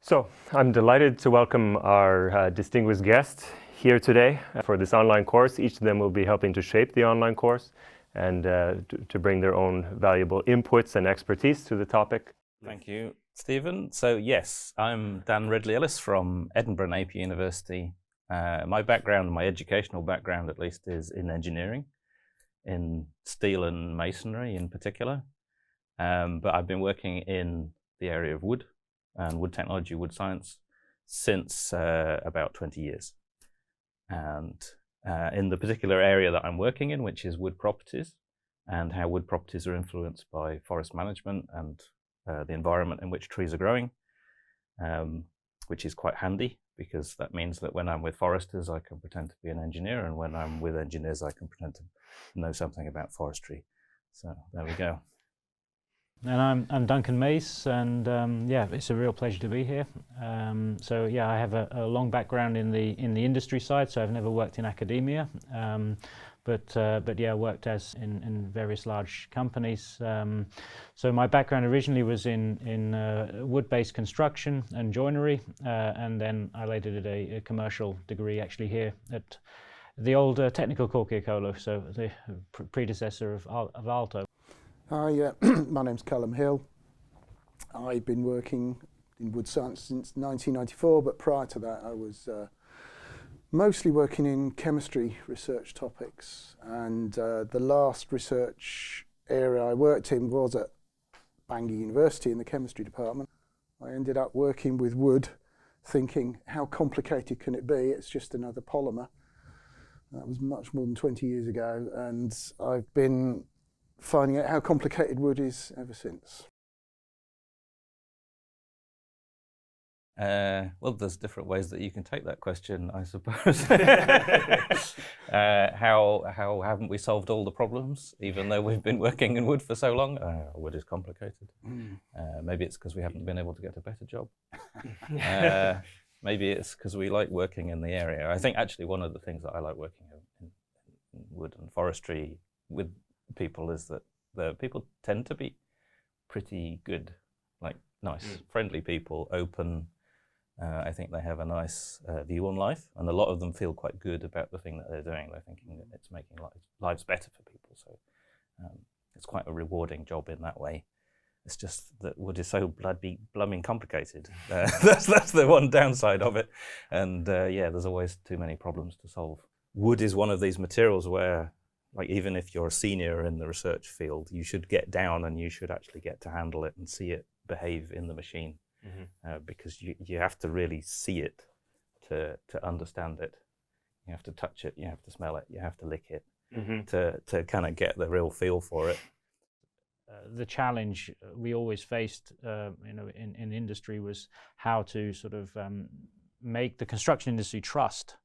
So I'm delighted to welcome our distinguished guests here today for this online course. Each of them will be helping to shape the online course and to bring their own valuable inputs and expertise to the topic. Thank you, Stephen. So yes, I'm Dan Ridley-Ellis from Edinburgh Napier University. My background, my educational background at least, is in engineering, in steel and masonry in particular. But I've been working in the area of wood and wood technology, wood science, since about 20 years. And in the particular area that I'm working in, which is wood properties, and how wood properties are influenced by forest management and the environment in which trees are growing, which is quite handy, because that means that when I'm with foresters, I can pretend to be an engineer, and when I'm with engineers, I can pretend to know something about forestry. So there we go. And I'm Duncan Mace, and yeah, it's a real pleasure to be here. So yeah, I have a long background in the industry side, so I've never worked in academia, but yeah, worked in various large companies. So my background originally was in wood-based construction and joinery, and then I later did a commercial degree actually here at the old technical Korkeakoulu, so the predecessor of Aalto. Hi, my name's Callum Hill. I've been working in wood science since 1994, but prior to that I was mostly working in chemistry research topics, and the last research area I worked in was at Bangor University in the chemistry department. I ended up working with wood, thinking how complicated can it be, it's just another polymer. That was much more than 20 years ago, and I've been finding out how complicated wood is ever since. Well, there's different ways that you can take that question, I suppose. How haven't we solved all the problems, even though we've been working in wood for so long? Wood is complicated. Maybe it's because we haven't been able to get a better job. Maybe it's because we like working in the area. I think actually one of the things that I like working in wood and forestry with people is that the people tend to be pretty good, like nice, friendly people, open. I think they have a nice view on life, and a lot of them feel quite good about the thing that they're doing. They're thinking that it's making lives better for people. So it's quite a rewarding job in that way. It's just that wood is so blooming complicated. That's the one downside of it. And yeah, there's always too many problems to solve. Wood is one of these materials where, like, even if you're a senior in the research field, you should get down and you should actually get to handle it and see it behave in the machine, because you have to really see it to understand it. You have to touch it, you have to smell it, you have to lick it to kind of get the real feel for it. The challenge we always faced, in industry was how to sort of make the construction industry trust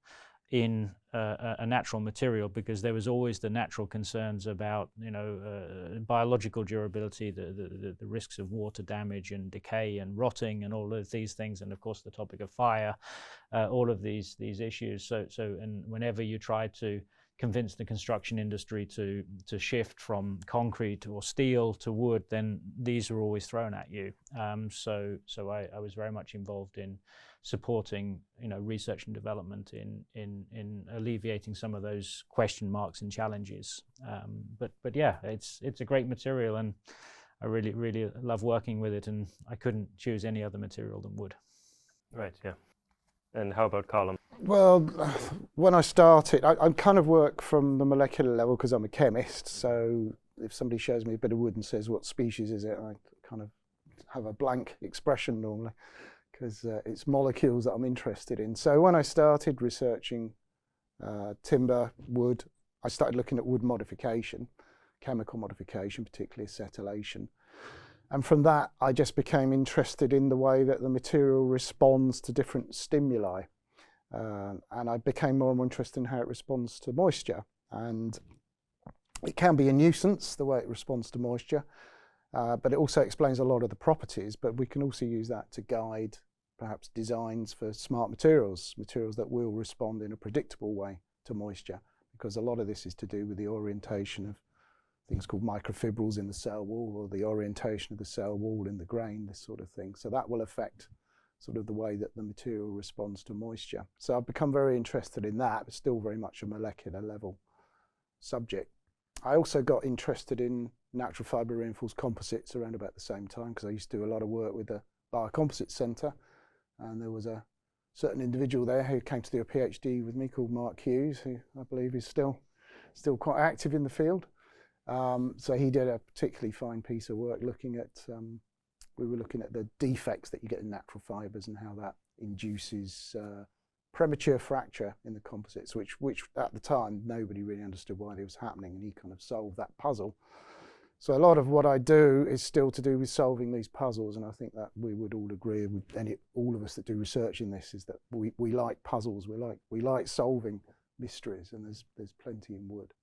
in a natural material, because there was always the natural concerns about biological durability, the risks of water damage and decay and rotting and all of these things, and of course the topic of fire, all of these issues. So and whenever you try to convince the construction industry to shift from concrete or steel to wood, then these are always thrown at you. So I was very much involved in supporting research and development in alleviating some of those question marks and challenges. But yeah, it's a great material, and I really love working with it, and I couldn't choose any other material than wood. Right, yeah. And how about Callum? Well, when I started, I kind of work from the molecular level because I'm a chemist, so if somebody shows me a bit of wood and says what species is it, I kind of have a blank expression normally, because it's molecules that I'm interested in. So when I started researching timber, wood, I started looking at wood modification, chemical modification, particularly acetylation. And from that, I just became interested in the way that the material responds to different stimuli. And I became more and more interested in how it responds to moisture. And it can be a nuisance, the way it responds to moisture, but it also explains a lot of the properties. But we can also use that to guide perhaps designs for smart materials that will respond in a predictable way to moisture, because a lot of this is to do with the orientation of things called microfibrils in the cell wall, or the orientation of the cell wall in the grain, this sort of thing. So that will affect sort of the way that the material responds to moisture. So I've become very interested in that, but still very much a molecular level subject. I also got interested in natural fibre reinforced composites around about the same time, because I used to do a lot of work with the Biocomposites Centre, and there was a certain individual there who came to do a PhD with me called Mark Hughes, who I believe is still quite active in the field. So he did a particularly fine piece of work looking at, we were looking at the defects that you get in natural fibres and how that induces premature fracture in the composites, which at the time nobody really understood why it was happening, and he kind of solved that puzzle. So a lot of what I do is still to do with solving these puzzles, and I think that we would all agree with all of us that do research in this is that we like puzzles, we like solving mysteries, and there's plenty in wood.